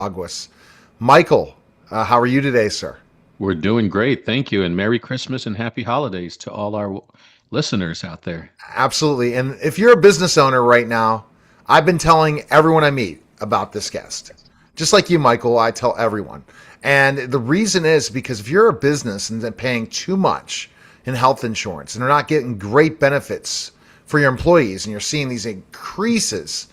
Aguas. Michael, how are you today, sir? We're doing great. Thank you. And Merry Christmas and Happy Holidays to all our listeners out there. Absolutely. And if you're a business owner right now, I've been telling everyone I meet about this guest. Just like you, Michael, I tell everyone. And the reason is because if you're a business and they're paying too much in health insurance and they're not getting great benefits for your employees and you're seeing these increases,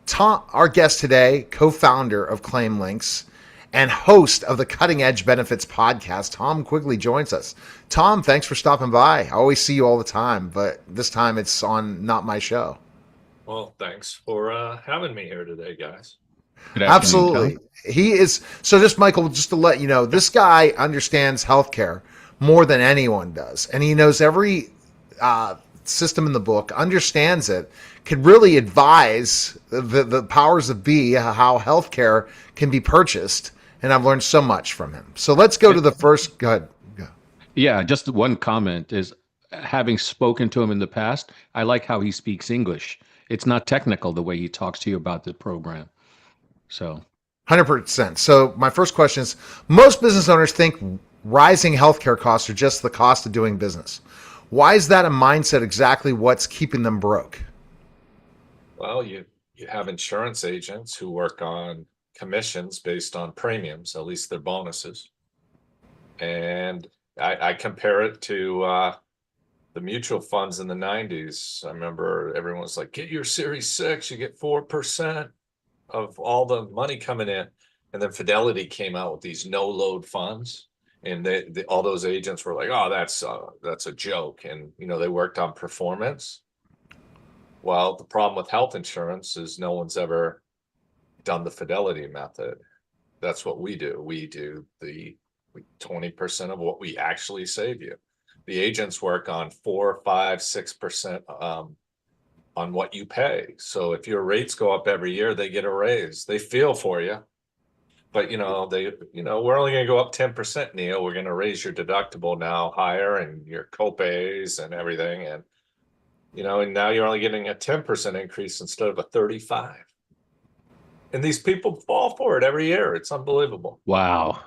Tom, our guest today, co-founder of ClaimLinx and host of the Cutting Edge Benefits podcast, Tom Quigley joins us. Tom, thanks for stopping by. I always see you all the time, but this time it's on not my show. Well, thanks for having me here today, guys. Good afternoon, Tom. Absolutely. He is so just Michael, just to let you know, this guy understands healthcare more than anyone does. And he knows every system in the book, understands it, could really advise the powers of be how healthcare can be purchased. And I've learned so much from him. So let's go to the first. Go ahead. Go. Yeah, just one comment is having spoken to him in the past, I like how he speaks English. It's not technical the way he talks to you about the program. So, 100%. So my first question is, most business owners think rising healthcare costs are just the cost of doing business. Why is that a mindset exactly what's keeping them broke? Well, you have insurance agents who work on commissions based on premiums, at least their bonuses. And I compare it to the mutual funds in the 90s. I remember everyone was like, get your Series 6, you get 4% of all the money coming in. And then Fidelity came out with these no load funds. And all those agents were like, oh, that's a joke. And, they worked on performance. Well, the problem with health insurance is no one's ever done the Fidelity method. That's what we do. We do the 20% of what we actually save you. The agents work on 4, 5, 6% on what you pay. So if your rates go up every year, they get a raise. They feel for you. But we're only going to go up 10%, Neil. We're going to raise your deductible now higher and your copays and everything. And and now you're only getting a 10% increase instead of a 35. And these people fall for it every year. It's unbelievable. wow.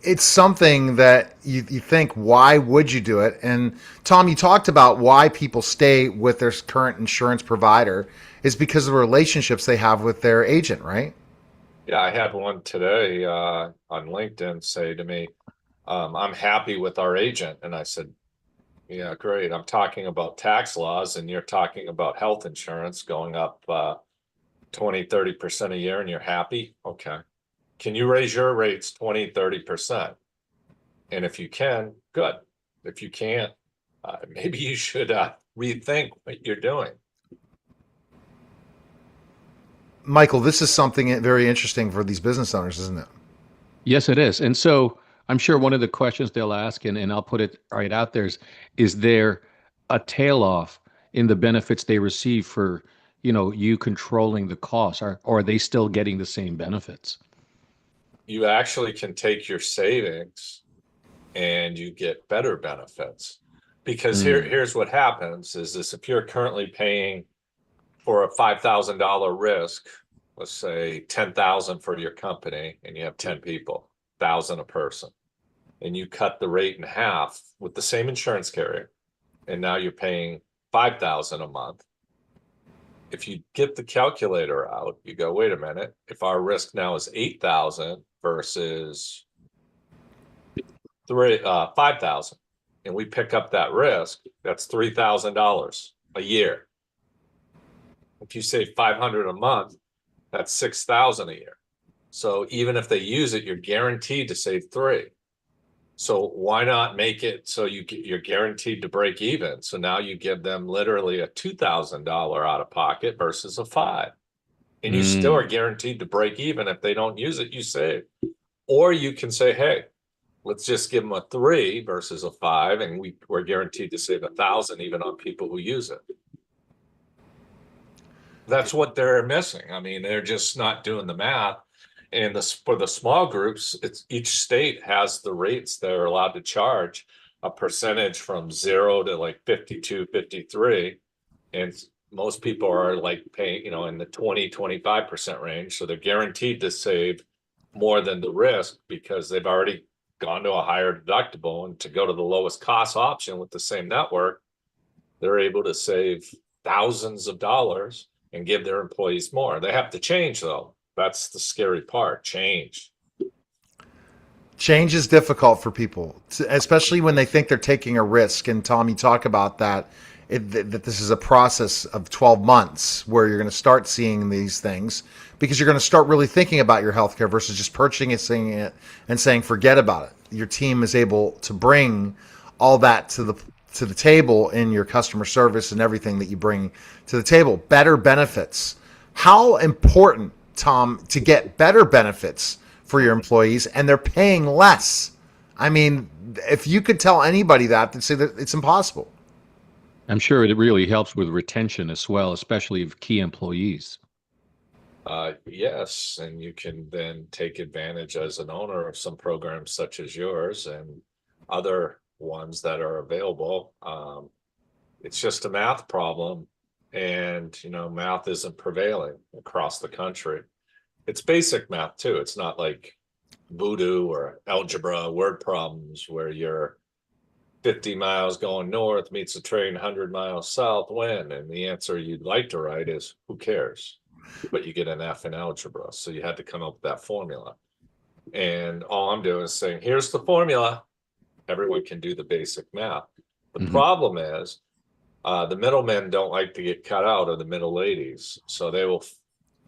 It's something that you think, why would you do it? And Tom, you talked about why people stay with their current insurance provider is because of the relationships they have with their agent, right? Yeah, I had one today on LinkedIn say to me, I'm happy with our agent. And I said, yeah, great. I'm talking about tax laws and you're talking about health insurance going up 20, 30% a year and you're happy. Okay. Can you raise your rates 20, 30%? And if you can, good. If you can't, maybe you should rethink what you're doing. Michael, this is something very interesting for these business owners, isn't it? Yes, it is. And so I'm sure one of the questions they'll ask, and I'll put it right out there is there a tail off in the benefits they receive for, you controlling the cost, or are they still getting the same benefits? You actually can take your savings and you get better benefits. Because here's what happens is this: if you're currently paying for a $5,000 risk, let's say 10,000 for your company, and you have 10 people, 1,000 a person, and you cut the rate in half with the same insurance carrier, and now you're paying 5,000 a month. If you get the calculator out, you go, wait a minute, if our risk now is 8,000 versus 5,000, and we pick up that risk, that's $3,000 a year. If you save 500 a month, that's 6,000 a year. So even if they use it, you're guaranteed to save 3. So why not make it so you're guaranteed to break even? So now you give them literally a $2,000 out of pocket versus a 5, and you still are guaranteed to break even. If they don't use it, you save. Or you can say, hey, let's just give them a 3 versus a 5, and we're guaranteed to save 1,000 even on people who use it. That's what they're missing. I mean, they're just not doing the math. And for the small groups, it's each state has the rates they're allowed to charge, a percentage from 0 to like 52, 53. And most people are like paying, in the 20-25% range. So they're guaranteed to save more than the risk because they've already gone to a higher deductible, and to go to the lowest cost option with the same network, they're able to save thousands of dollars and give their employees more. They have to change though. That's the scary part. Change. Change is difficult for people, especially when they think they're taking a risk. And Tom, you talk about that, that this is a process of 12 months where you're going to start seeing these things, because you're going to start really thinking about your healthcare versus just purchasing it and saying, forget about it. Your team is able to bring all that to the table in your customer service and everything that you bring to the table. Better benefits. How important, Tom, to get better benefits for your employees, and they're paying less? I mean, if you could tell anybody that, they'd say that it's impossible. I'm sure it really helps with retention as well, especially of key employees. Yes, and you can then take advantage as an owner of some programs such as yours and other ones that are available. It's just a math problem, and math isn't prevailing across the country. It's basic math too. It's not like voodoo or algebra word problems where you're 50 miles going north meets a train 100 miles south when, and the answer you'd like to write is who cares, but you get an F in algebra. So you had to come up with that formula. And all I'm doing is saying, here's the formula. Everyone can do the basic math. The problem is the middlemen don't like to get cut out, of the middle ladies. So they will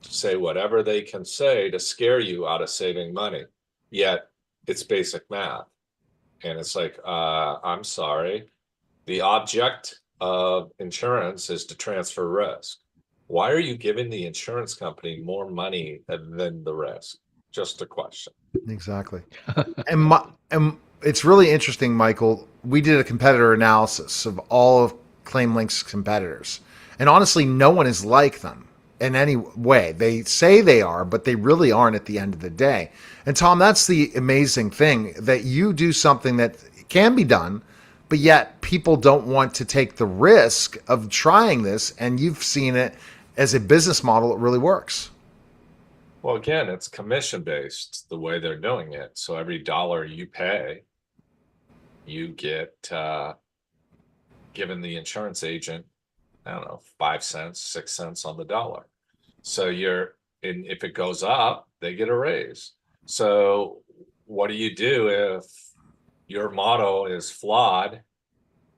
say whatever they can say to scare you out of saving money. Yet it's basic math. And it's like, I'm sorry. The object of insurance is to transfer risk. Why are you giving the insurance company more money than the risk? Just a question. Exactly. And it's really interesting, Michael. We did a competitor analysis of all of ClaimLinx competitors. And honestly, no one is like them in any way. They say they are, but they really aren't at the end of the day. And Tom, that's the amazing thing, that you do something that can be done, but yet people don't want to take the risk of trying this. And you've seen it as a business model. It really works. Well, again, it's commission based the way they're doing it. So every dollar you pay, you get given the insurance agent, I don't know, 5 cents, 6 cents on the dollar. So if it goes up, they get a raise. So what do you do if your model is flawed?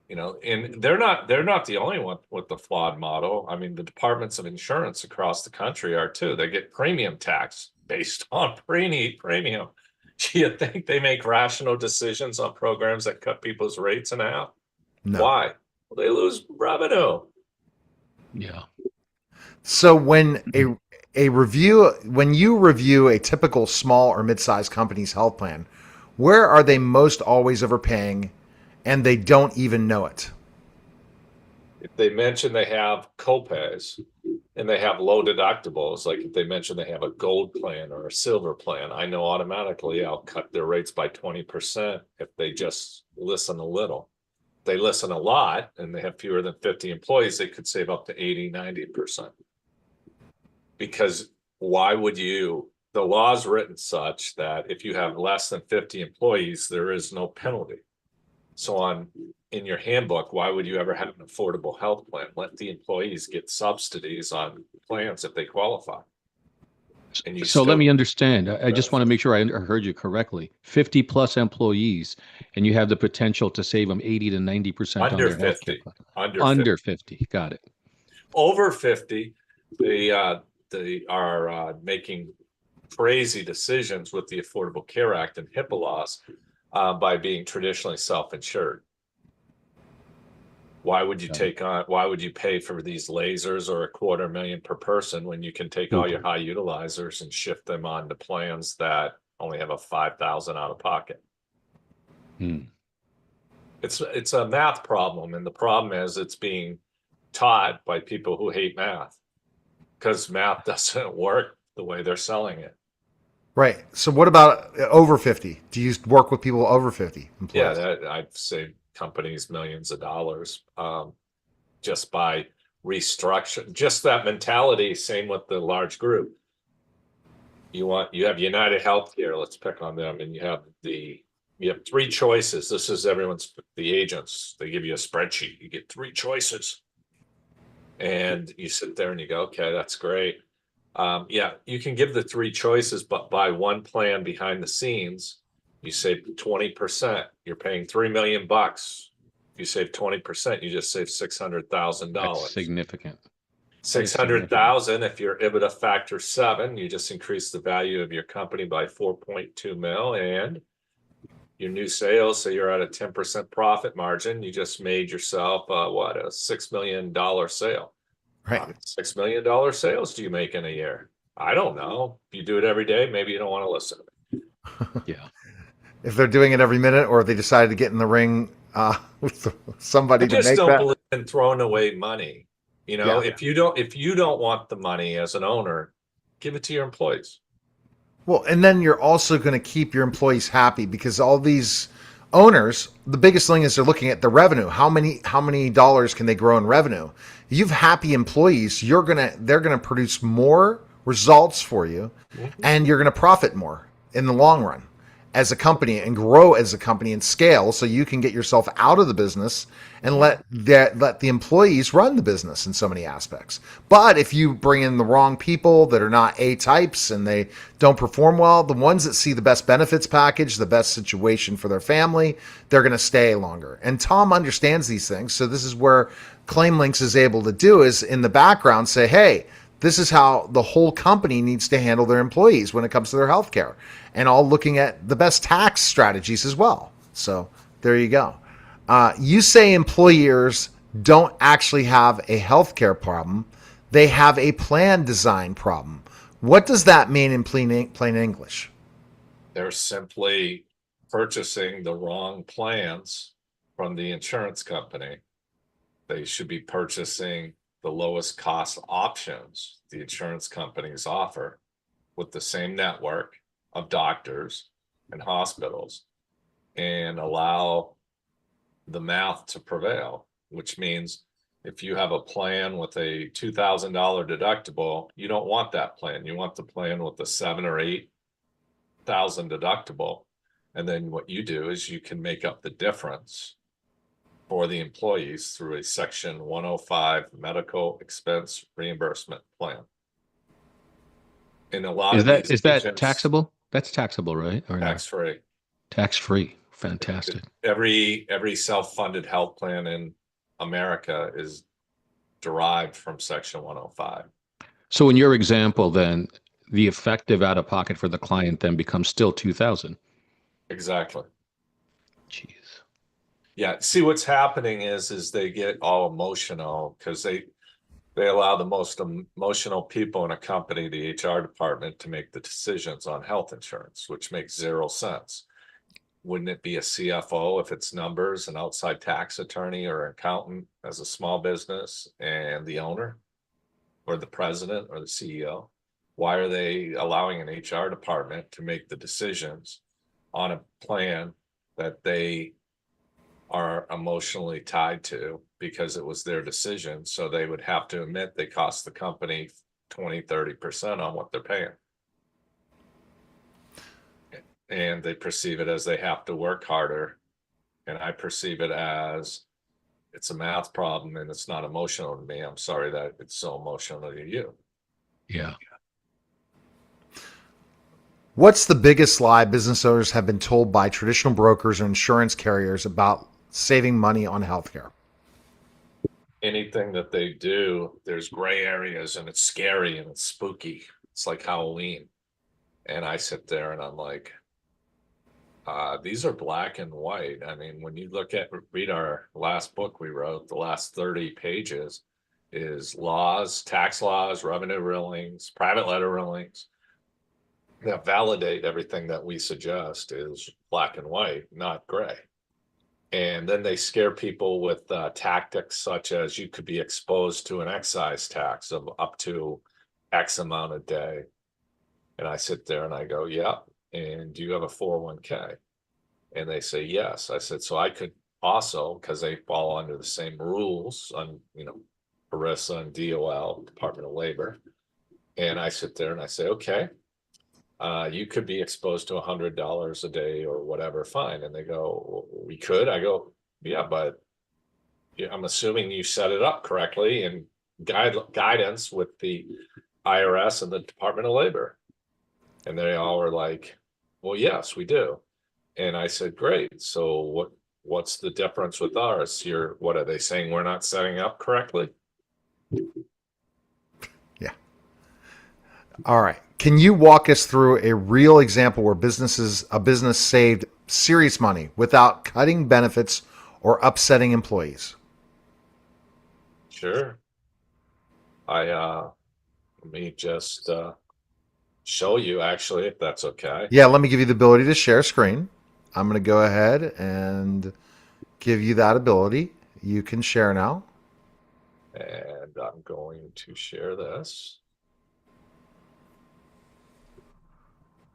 And they're not the only one with the flawed model. I mean, the departments of insurance across the country are too. They get premium tax based on premium. Do you think they make rational decisions on programs that cut people's rates in half? No. Why? Well, they lose revenue. Yeah. So when you review a typical small or mid-sized company's health plan, where are they most always overpaying, and they don't even know it? If they mention they have copays and they have low deductibles, like if they mention they have a gold plan or a silver plan, I know automatically I'll cut their rates by 20% if they just listen a little. If they listen a lot and they have fewer than 50 employees, they could save up to 80-90%. Because why would the law is written such that if you have less than 50 employees, there is no penalty. So in your handbook, why would you ever have an affordable health plan? Let the employees get subsidies on plans if they qualify. So let me understand. I just want to make sure I heard you correctly. 50 plus employees, and you have the potential to save them 80 to 90% on their healthcare plan. Under 50. Got it. Over 50, they are making crazy decisions with the Affordable Care Act and HIPAA laws by being traditionally self-insured. Why would you why would you pay for these lasers or $250,000 per person when you can take all your high utilizers and shift them onto plans that only have a $5,000 out of pocket? It's a math problem, and the problem is it's being taught by people who hate math, because math doesn't work the way they're selling it. Right. So what about over 50? Do you work with people over 50 employees? Yeah, I'd say companies millions of dollars just by restructure, just that mentality. Same with the large group. You have United Healthcare, let's pick on them, and you have three choices. This is the agents, they give you a spreadsheet, you get three choices. And you sit there and you go, okay, that's great. Yeah, you can give the three choices, but buy one plan behind the scenes, you save 20%. You're paying $3 million. If you save 20%, you just save $600,000. That's significant. 600,000. If your EBITDA factor 7, you just increase the value of your company by 4.2 mil, and your new sales, so you're at a 10% profit margin. You just made yourself a $6 million sale. Right. $6 million sales do you make in a year? I don't know. If you do it every day, maybe you don't want to listen. Yeah. If they're doing it every minute, or if they decided to get in the ring with somebody I to just make don't that. believe in throwing away money. You know, Yeah. if you don't want the money as an owner, give it to your employees. Well, and then you're also going to keep your employees happy, because all these owners, the biggest thing is they're looking at the revenue. How many dollars can they grow in revenue? You've happy employees, they're going to produce more results for you, and you're going to profit more in the long run as a company, and grow as a company and scale, so you can get yourself out of the business and let the employees run the business in so many aspects. But if you bring in the wrong people that are not A types and they don't perform well, the ones that see the best benefits package, the best situation for their family, they're going to stay longer. And Tom understands these things. So this is where ClaimLinx is able to do, is in the background say, hey, this is how the whole company needs to handle their employees when it comes to their healthcare, and all looking at the best tax strategies as well. So there you go. You say employers don't actually have a healthcare problem. They have a plan design problem. What does that mean in plain English? They're simply purchasing the wrong plans from the insurance company. They should be purchasing the lowest cost options the insurance companies offer, with the same network of doctors and hospitals, and allow the math to prevail, which means if you have a plan with a $2,000 deductible, you don't want that plan. You want the plan with the $7,000 or $8,000 deductible. And then what you do is you can make up the difference for the employees through a Section 105 medical expense reimbursement plan. In a lot Is of that these is that agents, taxable? That's taxable, right? Or tax-free. Tax-free. Fantastic. Every self-funded health plan in America is derived from Section 105. So in your example, then the effective out of pocket for the client then becomes still 2,000. Exactly. Jeez. Yeah. See, what's happening is they get all emotional because they allow the most emotional people in a company, the HR department, to make the decisions on health insurance, which makes zero sense. Wouldn't it be a CFO if it's numbers, an outside tax attorney or accountant as a small business, and the owner or the president or the CEO? Why are they allowing an HR department to make the decisions on a plan that they are emotionally tied to because it was their decision? So they would have to admit they cost the company 20-30% on what they're paying. And they perceive it as they have to work harder. And I perceive it as it's a math problem and it's not emotional to me. I'm sorry that it's so emotional to you. Yeah. What's the biggest lie business owners have been told by traditional brokers or insurance carriers about saving money on healthcare? Anything that they do, there's gray areas and it's scary and it's spooky. It's like Halloween. And I sit there and I'm like, these are black and white. I mean, when you read our last book we wrote, the last 30 pages is laws, tax laws, revenue rulings, private letter rulings that validate everything that we suggest is black and white, not gray. And then they scare people with tactics such as you could be exposed to an excise tax of up to X amount a day. And I sit there and I go, yeah. And do you have a 401k? And they say, yes. I said, so I could also, because they fall under the same rules on, ERISA and DOL, Department of Labor. And I sit there and I say, okay, you could be exposed to $100 a day or whatever, fine. And they go, well, we could. I go, yeah, but I'm assuming you set it up correctly and guidance with the IRS and the Department of Labor. And they all were like, well, yes, we do. And I said, great. So what's the difference with ours? What are they saying? We're not setting up correctly? Yeah. All right. Can you walk us through a real example where a business saved serious money without cutting benefits or upsetting employees? Sure. Let me just show you, actually, if that's okay. Yeah, let me give you the ability to share screen. I'm going to go ahead and give you that ability. You can share now. And I'm going to share this.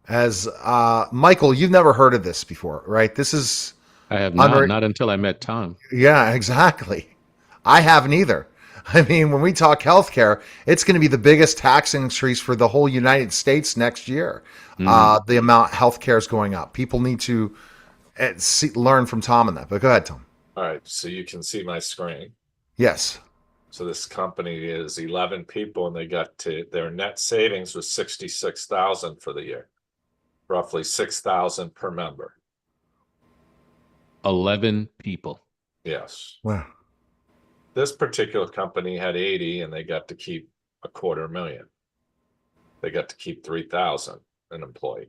As Michael, you've never heard of this before, right? This is I have not until I met Tom. Yeah, exactly. I haven't either. I mean, when we talk healthcare, it's going to be the biggest tax increase for the whole United States next year. The amount healthcare is going up. People need to learn from Tom on that. But go ahead, Tom. All right, so you can see my screen. Yes. So this company is 11 people, and they got to their net savings was 66,000 for the year, roughly 6,000 per member. 11 people. Yes. Wow. This particular company had 80, and they got to keep $250,000. They got to keep 3,000 an employee.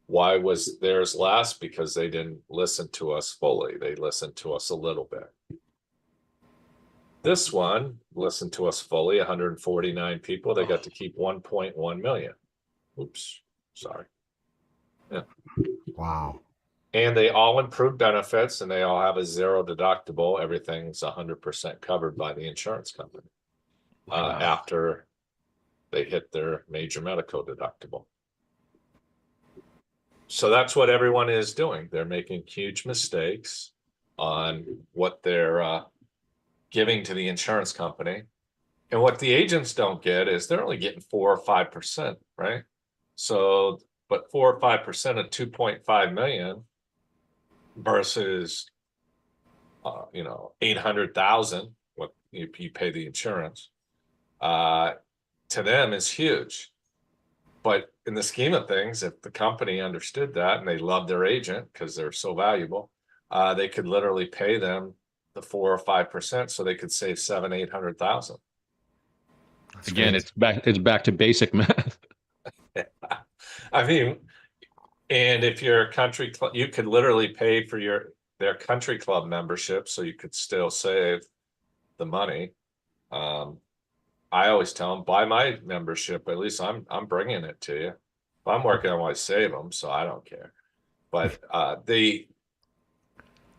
Why was theirs less? Because they didn't listen to us fully. They listened to us a little bit. This one listened to us fully, 149 people. They got to keep 1.1 million. Oops, sorry. Yeah. Wow. And they all improved benefits, and they all have a zero deductible. Everything's 100% covered by the insurance company after they hit their major medical deductible. So that's what everyone is doing. They're making huge mistakes on what they're giving to the insurance company. And what the agents don't get is they're only getting 4 or 5%, right? So, but 4 or 5% of 2.5 million versus, 800,000, what you pay the insurance, to them is huge. But in the scheme of things, if the company understood that and they loved their agent because they're so valuable, they could literally pay them the 4 or 5% so they could save 700,000-800,000. Again, it's back to basic math. I mean, and if you're a country club, you could literally pay for their country club membership, so you could still save the money. I always tell them, buy my membership. At least I'm bringing it to you. If I'm working, I want to save them, so I don't care. But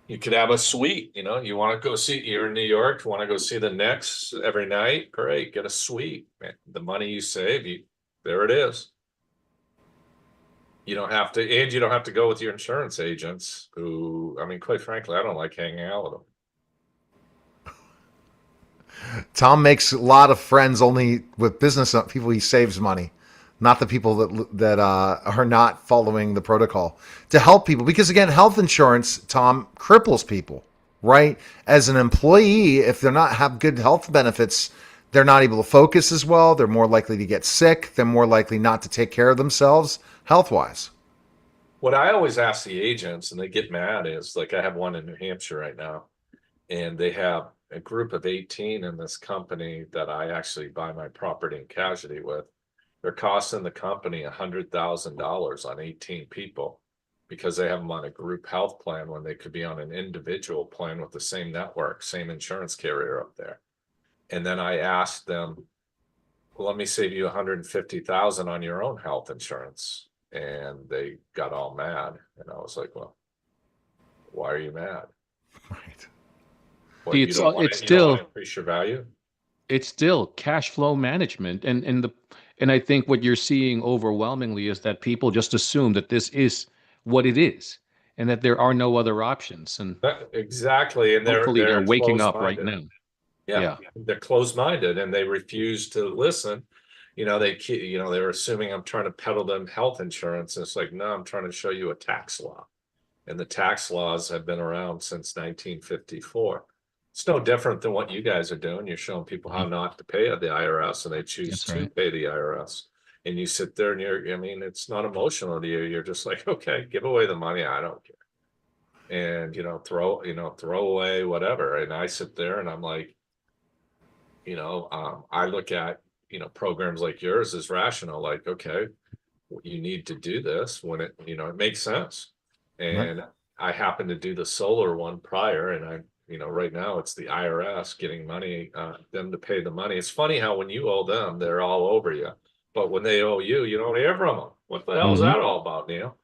you could have a suite. You want to go see. You're in New York. You want to go see the Knicks every night? Great, get a suite. Man, the money you save, there it is. You don't have to go with your insurance agents who, I mean, quite frankly, I don't like hanging out with them. Tom makes a lot of friends only with business people. He saves money, not the people that are not following the protocol to help people. Because again, health insurance, Tom, cripples people, right? As an employee, if they're not have good health benefits, they're not able to focus as well. They're more likely to get sick. They're more likely not to take care of themselves health-wise. What I always ask the agents, and they get mad, is like I have one in New Hampshire right now, and they have a group of 18 in this company that I actually buy my property and casualty with. They're costing the company $100,000 on 18 people because they have them on a group health plan when they could be on an individual plan with the same network, same insurance carrier up there. And then I asked them, well, let me save you $150,000 on your own health insurance. And they got all mad. And I was like, well, why are you mad? Right. What, See, you don't want to increase your value? It's still cash flow management. And I think what you're seeing overwhelmingly is that people just assume that this is what it is and that there are no other options. And Exactly. And hopefully they're waking up right closed-minded. now. Yeah, they're closed-minded and they refuse to listen. They're assuming I'm trying to peddle them health insurance. And it's like, no, I'm trying to show you a tax law. And the tax laws have been around since 1954. It's no different than what you guys are doing. You're showing people how not to pay the IRS, and they choose That's to right. pay the IRS. And you sit there and it's not emotional to you. You're just like, okay, give away the money. I don't care. And, throw away whatever. And I sit there and I'm like, I look at, programs like yours as rational, like, okay, you need to do this when it makes sense. And I happen to do the solar one prior, and right now it's the IRS getting money, them to pay the money. It's funny how when you owe them, they're all over you. But when they owe you, you don't hear from them. What the hell is that all about, Neil?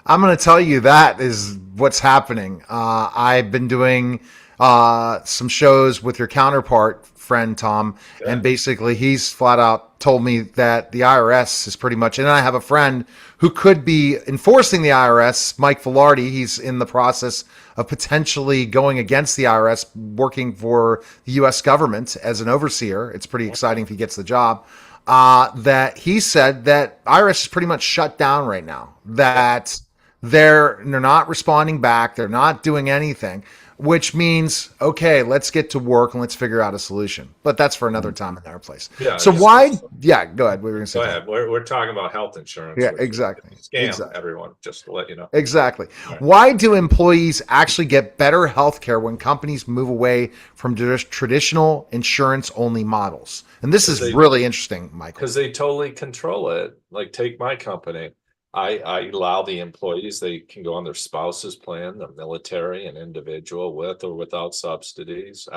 I'm going to tell you that is what's happening. I've been doing some shows with your counterpart, friend Tom, and basically he's flat out told me that the IRS is pretty much, and I have a friend who could be enforcing the IRS, Mike Filardi. He's in the process of potentially going against the IRS, working for the U.S. government as an overseer. It's pretty exciting if he gets the job. That he said that IRS is pretty much shut down right now, that they're not responding back. They're not doing anything, which means, okay, let's get to work and let's figure out a solution. But that's for another time and another place. Yeah. So why? Yeah, go ahead. We were going to say. Go ahead. We're talking about health insurance. Yeah, exactly. Scam everyone, just to let you know. Exactly. Right. Why do employees actually get better health care when companies move away from traditional insurance only models? And this is really interesting, Michael. Because they totally control it. Like, take my company. I allow the employees, they can go on their spouse's plan, the military and individual, with or without subsidies,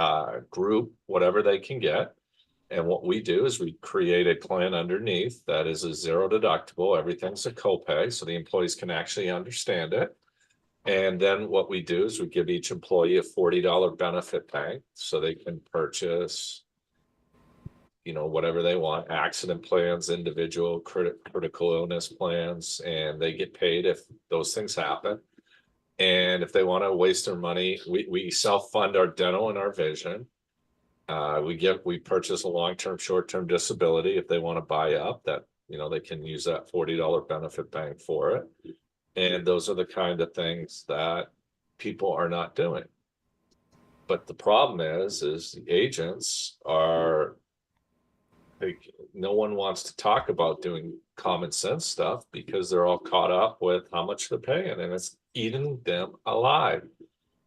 group, whatever they can get. And what we do is we create a plan underneath that is a zero deductible. Everything's a copay, so the employees can actually understand it. And then what we do is we give each employee a $40 benefit bank so they can purchase, whatever they want, accident plans, individual critical illness plans, and they get paid if those things happen. And if they want to waste their money, we self-fund our dental and our vision. We purchase a long-term, short-term disability if they want to buy up that, they can use that $40 benefit bank for it. And those are the kind of things that people are not doing. But the problem is the agents are, no one wants to talk about doing common sense stuff because they're all caught up with how much they're paying, and it's eating them alive.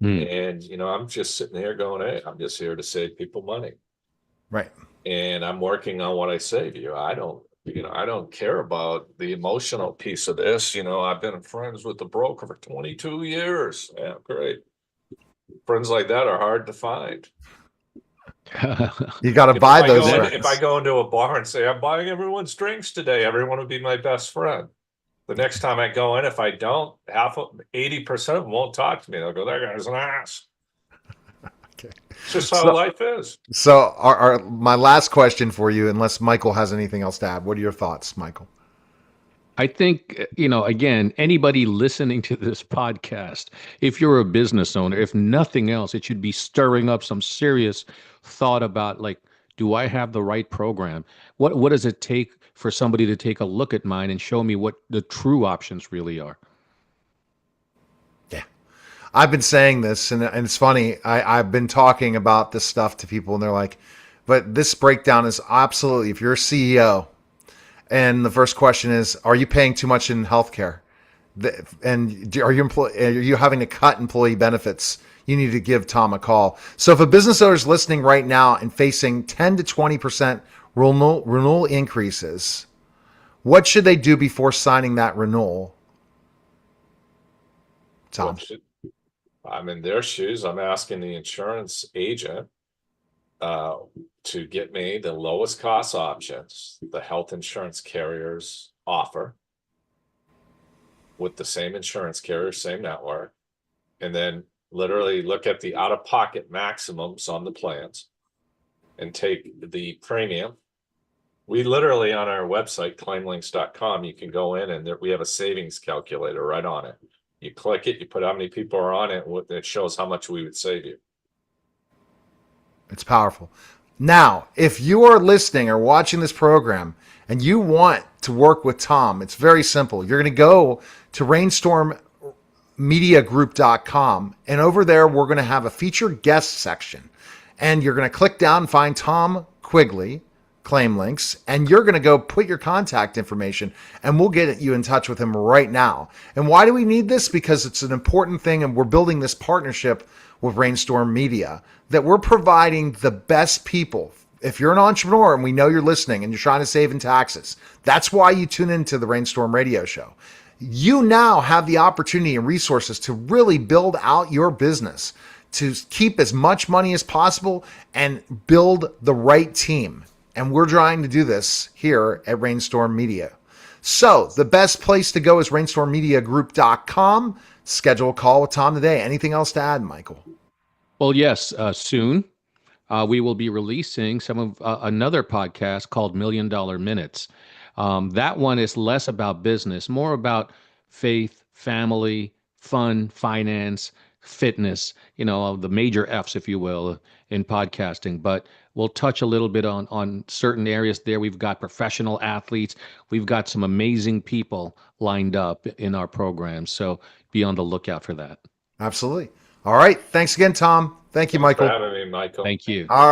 And, I'm just sitting here going, hey, I'm just here to save people money. Right. And I'm working on what I save you. I don't care about the emotional piece of this. I've been friends with the broker for 22 years. Yeah, great. Friends like that are hard to find. You got to buy those friends. If I go into a bar and say, I'm buying everyone's drinks today, everyone would be my best friend. The next time I go in, if I don't, 80% of them won't talk to me. They'll go, that guy's an ass. Okay. It's just how life is. So my last question for you, unless Michael has anything else to add, what are your thoughts, Michael? I think, again, anybody listening to this podcast, if you're a business owner, if nothing else, it should be stirring up some serious thought about, like, do I have the right program? What does it take for somebody to take a look at mine and show me what the true options really are? Yeah. I've been saying this, and it's funny. I've been talking about this stuff to people, and they're like, but this breakdown is absolutely, if you're a CEO, and the first question is, are you paying too much in healthcare? And are you having to cut employee benefits? You need to give Tom a call. So if a business owner is listening right now and facing 10 to 20% renewal increases, what should they do before signing that renewal? Tom? I'm in their shoes. I'm asking the insurance agent to get me the lowest cost options the health insurance carriers offer with the same insurance carrier, same network, and then literally look at the out-of-pocket maximums on the plans and take the premium. We literally, on our website, ClaimLinx.com, you can go in and we have a savings calculator right on it. You click it, you put how many people are on it, and it shows how much we would save you. It's powerful. Now, if you are listening or watching this program and you want to work with Tom, it's very simple. You're going to go to rainstormmediagroup.com, and over there, we're going to have a featured guest section. And you're going to click down and find Tom Quigley, ClaimLinx, and you're going to go put your contact information, and we'll get you in touch with him right now. And why do we need this? Because it's an important thing, and we're building this partnership with Rainstorm Media, that we're providing the best people. If you're an entrepreneur and we know you're listening and you're trying to save in taxes, that's why you tune into the Rainstorm Radio Show. You now have the opportunity and resources to really build out your business, to keep as much money as possible and build the right team. And we're trying to do this here at Rainstorm Media. So the best place to go is rainstormmediagroup.com. Schedule a call with Tom today. Anything else to add, Michael? Well, yes, soon we will be releasing some of another podcast called $1 Million Minutes. That one is less about business, more about faith, family, fun, finance, fitness, the major F's, if you will, in podcasting. But we'll touch a little bit on certain areas there. We've got professional athletes. We've got some amazing people lined up in our program. So be on the lookout for that. Absolutely. All right. Thanks again, Tom. Thank you, Michael. Thanks for having me, Michael. Thank you. All right.